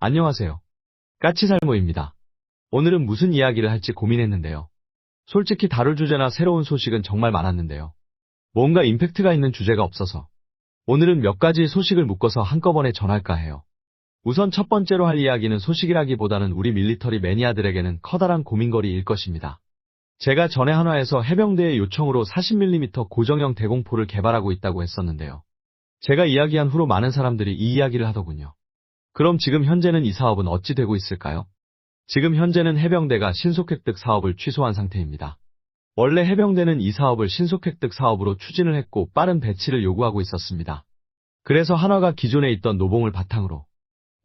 안녕하세요. 까치살모입니다. 오늘은 무슨 이야기를 할지 고민했는데요. 솔직히 다룰 주제나 새로운 소식은 정말 많았는데요. 뭔가 임팩트가 있는 주제가 없어서 오늘은 몇 가지 소식을 묶어서 한꺼번에 전할까 해요. 우선 첫 번째로 할 이야기는 소식이라기보다는 우리 밀리터리 매니아들에게는 커다란 고민거리일 것입니다. 제가 전에 한화에서 해병대의 요청으로 40mm 고정형 대공포를 개발하고 있다고 했었는데요. 제가 이야기한 후로 많은 사람들이 이 이야기를 하더군요. 그럼 지금 현재는 이 사업은 어찌 되고 있을까요? 지금 현재는 해병대가 신속획득 사업을 취소한 상태입니다. 원래 해병대는 이 사업을 신속획득 사업으로 추진을 했고 빠른 배치를 요구하고 있었습니다. 그래서 한화가 기존에 있던 노봉을 바탕으로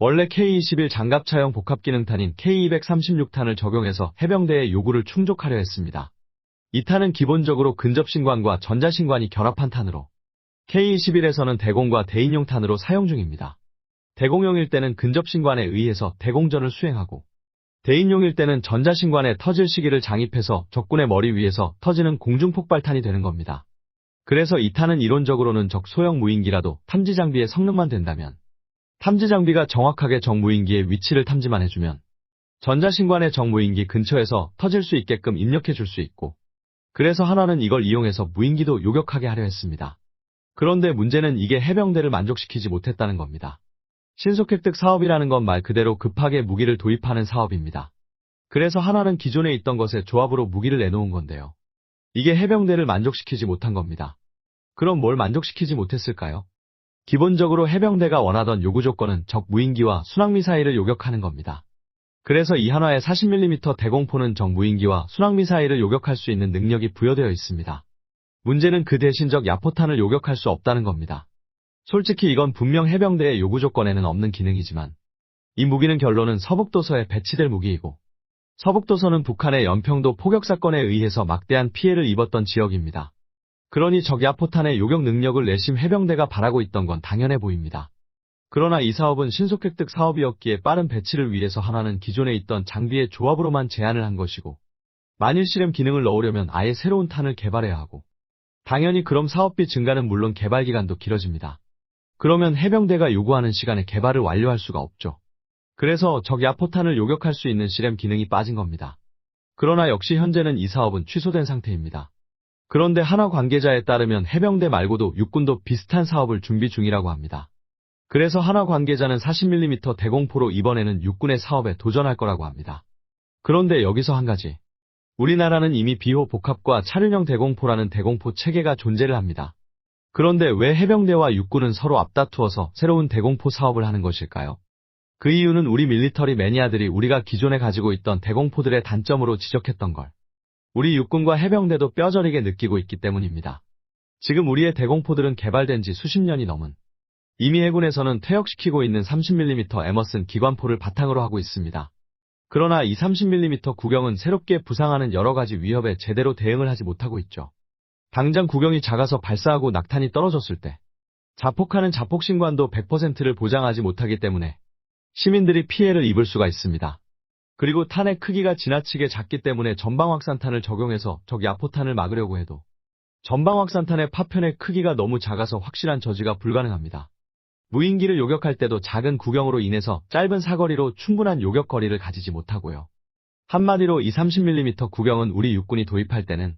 원래 K-21 장갑차형 복합기능탄인 K-236탄을 적용해서 해병대의 요구를 충족하려 했습니다. 이 탄은 기본적으로 근접신관과 전자신관이 결합한 탄으로 K-21에서는 대공과 대인용 탄으로 사용 중입니다. 대공용일 때는 근접신관에 의해서 대공전을 수행하고 대인용일 때는 전자신관에 터질 시기를 장입해서 적군의 머리 위에서 터지는 공중폭발탄이 되는 겁니다. 그래서 이 탄은 이론적으로는 적 소형 무인기라도 탐지 장비의 성능만 된다면 탐지 장비가 정확하게 적 무인기의 위치를 탐지만 해주면 전자신관의 적 무인기 근처에서 터질 수 있게끔 입력해 줄 수 있고 그래서 한화는 이걸 이용해서 무인기도 요격하게 하려 했습니다. 그런데 문제는 이게 해병대를 만족시키지 못했다는 겁니다. 신속획득 사업이라는 건 말 그대로 급하게 무기를 도입하는 사업입니다. 그래서 한화는 기존에 있던 것에 조합으로 무기를 내놓은 건데요. 이게 해병대를 만족시키지 못한 겁니다. 그럼 뭘 만족시키지 못했을까요? 기본적으로 해병대가 원하던 요구 조건은 적 무인기와 순항미사일을 요격하는 겁니다. 그래서 이 한화의 40mm 대공포는 적 무인기와 순항미사일을 요격할 수 있는 능력이 부여되어 있습니다. 문제는 그 대신 적 야포탄을 요격할 수 없다는 겁니다. 솔직히 이건 분명 해병대의 요구 조건에는 없는 기능이지만 이 무기는 결론은 서북도서에 배치될 무기이고 서북도서는 북한의 연평도 포격 사건에 의해서 막대한 피해를 입었던 지역입니다. 그러니 적 야포탄의 요격 능력을 내심 해병대가 바라고 있던 건 당연해 보입니다. 그러나 이 사업은 신속획득 사업이었기에 빠른 배치를 위해서 한화는 기존에 있던 장비의 조합으로만 제안을 한 것이고 만일 실험 기능을 넣으려면 아예 새로운 탄을 개발해야 하고 당연히 그럼 사업비 증가는 물론 개발 기간도 길어집니다. 그러면 해병대가 요구하는 시간에 개발을 완료할 수가 없죠. 그래서 적 야포탄을 요격할 수 있는 실험 기능이 빠진 겁니다. 그러나 역시 현재는 이 사업은 취소된 상태입니다. 그런데 한화 관계자에 따르면 해병대 말고도 육군도 비슷한 사업을 준비 중이라고 합니다. 그래서 한화 관계자는 40mm 대공포로 이번에는 육군의 사업에 도전할 거라고 합니다. 그런데 여기서 한 가지. 우리나라는 이미 비호 복합과 차륜형 대공포라는 대공포 체계가 존재를 합니다. 그런데 왜 해병대와 육군은 서로 앞다투어서 새로운 대공포 사업을 하는 것일까요? 그 이유는 우리 밀리터리 매니아들이 우리가 기존에 가지고 있던 대공포들의 단점으로 지적했던 걸 우리 육군과 해병대도 뼈저리게 느끼고 있기 때문입니다. 지금 우리의 대공포들은 개발된 지 수십 년이 넘은 이미 해군에서는 퇴역시키고 있는 30mm 에머슨 기관포를 바탕으로 하고 있습니다. 그러나 이 30mm 구경은 새롭게 부상하는 여러 가지 위협에 제대로 대응을 하지 못하고 있죠. 당장 구경이 작아서 발사하고 낙탄이 떨어졌을 때 자폭하는 자폭신관도 100%를 보장하지 못하기 때문에 시민들이 피해를 입을 수가 있습니다. 그리고 탄의 크기가 지나치게 작기 때문에 전방확산탄을 적용해서 적 야포탄을 막으려고 해도 전방확산탄의 파편의 크기가 너무 작아서 확실한 저지가 불가능합니다. 무인기를 요격할 때도 작은 구경으로 인해서 짧은 사거리로 충분한 요격 거리를 가지지 못하고요. 한마디로 이 30mm 구경은 우리 육군이 도입할 때는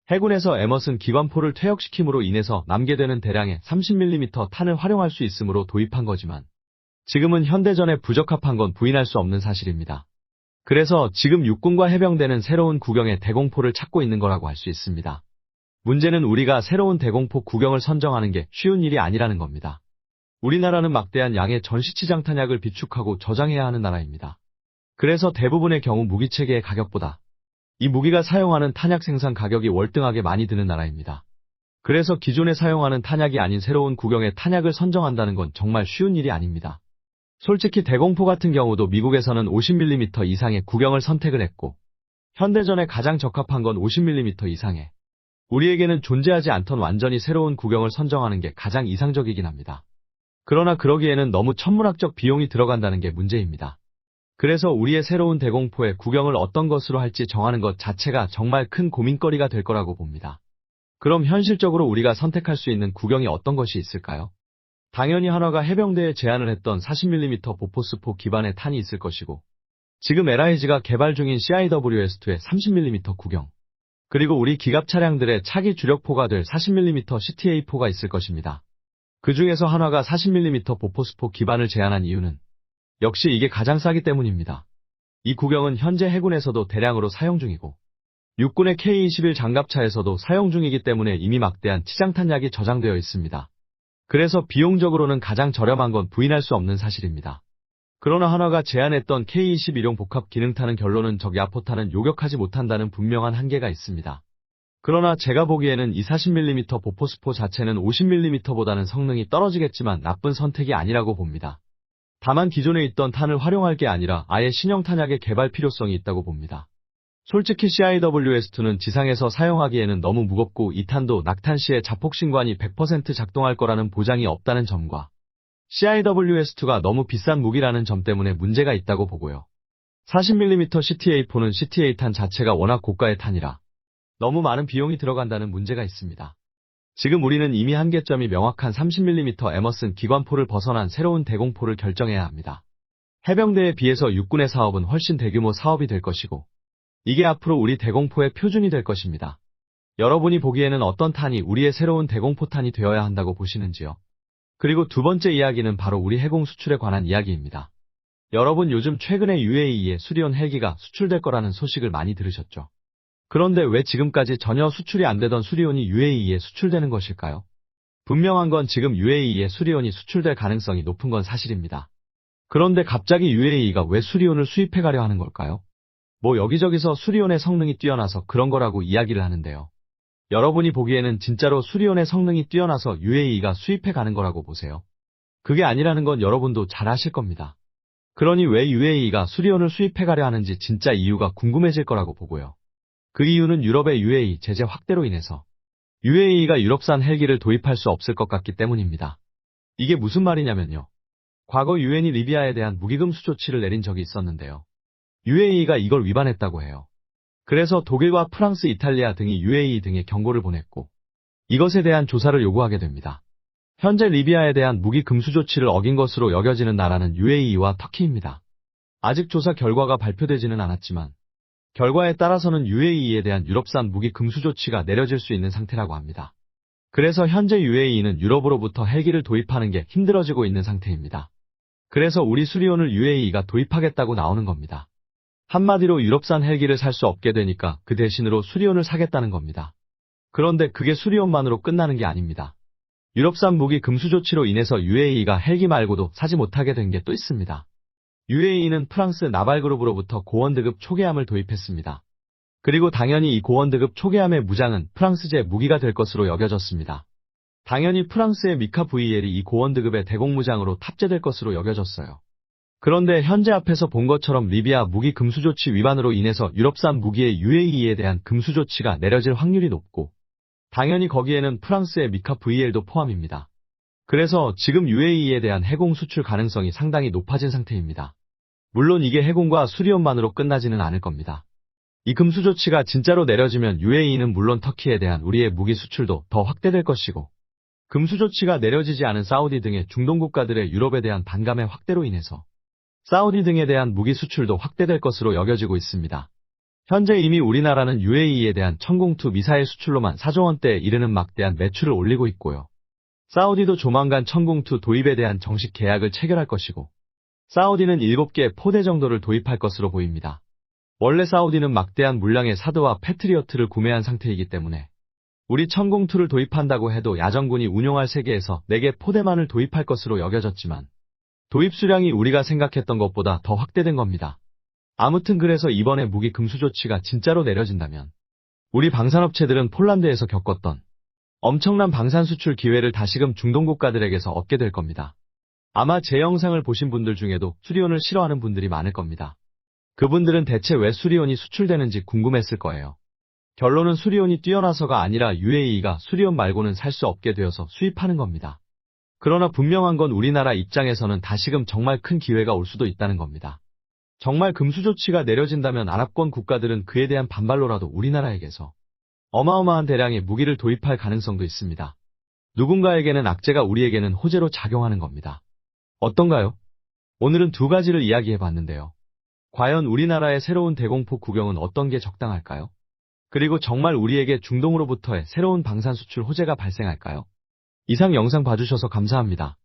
해군에서 에머슨 기관포를 퇴역시킴으로 인해서 남게 되는 대량의 30mm 탄을 활용할 수 있으므로 도입한 거지만 지금은 현대전에 부적합한 건 부인할 수 없는 사실입니다. 그래서 지금 육군과 해병대는 새로운 구경의 대공포를 찾고 있는 거라고 할 수 있습니다. 문제는 우리가 새로운 대공포 구경을 선정하는 게 쉬운 일이 아니라는 겁니다. 우리나라는 막대한 양의 전시치장 탄약을 비축하고 저장해야 하는 나라입니다. 그래서 대부분의 경우 무기체계의 가격보다 이 무기가 사용하는 탄약 생산 가격이 월등하게 많이 드는 나라입니다. 그래서 기존에 사용하는 탄약이 아닌 새로운 구경의 탄약을 선정한다는 건 정말 쉬운 일이 아닙니다. 솔직히 대공포 같은 경우도 미국에서는 50mm 이상의 구경을 선택을 했고 현대전에 가장 적합한 건 50mm 이상의 우리에게는 존재하지 않던 완전히 새로운 구경을 선정하는 게 가장 이상적이긴 합니다. 그러나 그러기에는 너무 천문학적 비용이 들어간다는 게 문제입니다. 그래서 우리의 새로운 대공포의 구경을 어떤 것으로 할지 정하는 것 자체가 정말 큰 고민거리가 될 거라고 봅니다. 그럼 현실적으로 우리가 선택할 수 있는 구경이 어떤 것이 있을까요? 당연히 한화가 해병대에 제안을 했던 40mm 보포스포 기반의 탄이 있을 것이고, 지금 LIG가 개발 중인 CIWS2의 30mm 구경, 그리고 우리 기갑 차량들의 차기 주력포가 될 40mm CTA4가 있을 것입니다. 그 중에서 한화가 40mm 보포스포 기반을 제안한 이유는 역시 이게 가장 싸기 때문입니다. 이 구경은 현재 해군에서도 대량으로 사용 중이고, 육군의 K-21 장갑차에서도 사용 중이기 때문에 이미 막대한 치장탄약이 저장되어 있습니다. 그래서 비용적으로는 가장 저렴한 건 부인할 수 없는 사실입니다. 그러나 한화가 제안했던 K-21용 복합 기능탄은 결론은 적 야포탄은 요격하지 못한다는 분명한 한계가 있습니다. 그러나 제가 보기에는 이 40mm 보포스포 자체는 50mm보다는 성능이 떨어지겠지만 나쁜 선택이 아니라고 봅니다. 다만 기존에 있던 탄을 활용할 게 아니라 아예 신형 탄약의 개발 필요성이 있다고 봅니다. 솔직히 CIWS2는 지상에서 사용하기에는 너무 무겁고 이 탄도 낙탄 시에 자폭신관이 100% 작동할 거라는 보장이 없다는 점과 CIWS2가 너무 비싼 무기라는 점 때문에 문제가 있다고 보고요. 40mm CTA4는 CTA 탄 자체가 워낙 고가의 탄이라 너무 많은 비용이 들어간다는 문제가 있습니다. 지금 우리는 이미 한계점이 명확한 30mm 에머슨 기관포를 벗어난 새로운 대공포를 결정해야 합니다. 해병대에 비해서 육군의 사업은 훨씬 대규모 사업이 될 것이고, 이게 앞으로 우리 대공포의 표준이 될 것입니다. 여러분이 보기에는 어떤 탄이 우리의 새로운 대공포탄이 되어야 한다고 보시는지요? 그리고 두 번째 이야기는 바로 우리 해공 수출에 관한 이야기입니다. 여러분 요즘 최근에 UAE에 수리온 헬기가 수출될 거라는 소식을 많이 들으셨죠? 그런데 왜 지금까지 전혀 수출이 안 되던 수리온이 UAE에 수출되는 것일까요? 분명한 건 지금 UAE에 수리온이 수출될 가능성이 높은 건 사실입니다. 그런데 갑자기 UAE가 왜 수리온을 수입해 가려 하는 걸까요? 뭐 여기저기서 수리온의 성능이 뛰어나서 그런 거라고 이야기를 하는데요. 여러분이 보기에는 진짜로 수리온의 성능이 뛰어나서 UAE가 수입해 가는 거라고 보세요. 그게 아니라는 건 여러분도 잘 아실 겁니다. 그러니 왜 UAE가 수리온을 수입해 가려 하는지 진짜 이유가 궁금해질 거라고 보고요. 그 이유는 유럽의 UAE 제재 확대로 인해서 UAE가 유럽산 헬기를 도입할 수 없을 것 같기 때문입니다. 이게 무슨 말이냐면요. 과거 유엔이 리비아에 대한 무기금수 조치를 내린 적이 있었는데요. UAE가 이걸 위반했다고 해요. 그래서 독일과 프랑스, 이탈리아 등이 UAE 등에 경고를 보냈고, 이것에 대한 조사를 요구하게 됩니다. 현재 리비아에 대한 무기 금수 조치를 어긴 것으로 여겨지는 나라는 UAE와 터키입니다. 아직 조사 결과가 발표되지는 않았지만, 결과에 따라서는 UAE에 대한 유럽산 무기 금수 조치가 내려질 수 있는 상태라고 합니다. 그래서 현재 UAE는 유럽으로부터 헬기를 도입하는 게 힘들어지고 있는 상태입니다. 그래서 우리 수리온을 UAE가 도입하겠다고 나오는 겁니다. 한마디로 유럽산 헬기를 살 수 없게 되니까 그 대신으로 수리온을 사겠다는 겁니다. 그런데 그게 수리온만으로 끝나는 게 아닙니다. 유럽산 무기 금수 조치로 인해서 UAE가 헬기 말고도 사지 못하게 된 게 또 있습니다. UAE는 프랑스 나발그룹으로부터 고원드급 초계함을 도입했습니다. 그리고 당연히 이 고원드급 초계함의 무장은 프랑스제 무기가 될 것으로 여겨졌습니다. 당연히 프랑스의 미카 VL이 이 고원드급의 대공무장으로 탑재될 것으로 여겨졌어요. 그런데 현재 앞에서 본 것처럼 리비아 무기 금수 조치 위반으로 인해서 유럽산 무기의 UAE에 대한 금수 조치가 내려질 확률이 높고, 당연히 거기에는 프랑스의 미카 VL도 포함입니다. 그래서 지금 UAE에 대한 해공 수출 가능성이 상당히 높아진 상태입니다. 물론 이게 해공과 수리온만으로 끝나지는 않을 겁니다. 이 금수 조치가 진짜로 내려지면 UAE는 물론 터키에 대한 우리의 무기 수출도 더 확대될 것이고, 금수 조치가 내려지지 않은 사우디 등의 중동 국가들의 유럽에 대한 반감의 확대로 인해서 사우디 등에 대한 무기 수출도 확대될 것으로 여겨지고 있습니다. 현재 이미 우리나라는 UAE에 대한 천공투 미사일 수출로만 4조 원대에 이르는 막대한 매출을 올리고 있고요. 사우디도 조만간 천공투 도입에 대한 정식 계약을 체결할 것이고, 사우디는 7개 포대 정도를 도입할 것으로 보입니다. 원래 사우디는 막대한 물량의 사드와 패트리어트를 구매한 상태이기 때문에 우리 천공투를 도입한다고 해도 야전군이 운용할 세계에서 4개 포대만을 도입할 것으로 여겨졌지만, 도입 수량이 우리가 생각했던 것보다 더 확대된 겁니다. 아무튼 그래서 이번에 무기 금수 조치가 진짜로 내려진다면 우리 방산업체들은 폴란드에서 겪었던 엄청난 방산 수출 기회를 다시금 중동 국가들에게서 얻게 될 겁니다. 아마 제 영상을 보신 분들 중에도 수리온을 싫어하는 분들이 많을 겁니다. 그분들은 대체 왜 수리온이 수출되는지 궁금했을 거예요. 결론은 수리온이 뛰어나서가 아니라 UAE가 수리온 말고는 살 수 없게 되어서 수입하는 겁니다. 그러나 분명한 건 우리나라 입장에서는 다시금 정말 큰 기회가 올 수도 있다는 겁니다. 정말 금수 조치가 내려진다면 아랍권 국가들은 그에 대한 반발로라도 우리나라에게서 어마어마한 대량의 무기를 도입할 가능성도 있습니다. 누군가에게는 악재가 우리에게는 호재로 작용하는 겁니다. 어떤가요? 오늘은 두 가지를 이야기해 봤는데요. 과연 우리나라의 새로운 대공포 국영은 어떤 게 적당할까요? 그리고 정말 우리에게 중동으로부터의 새로운 방산 수출 호재가 발생할까요? 이상 영상 봐주셔서 감사합니다.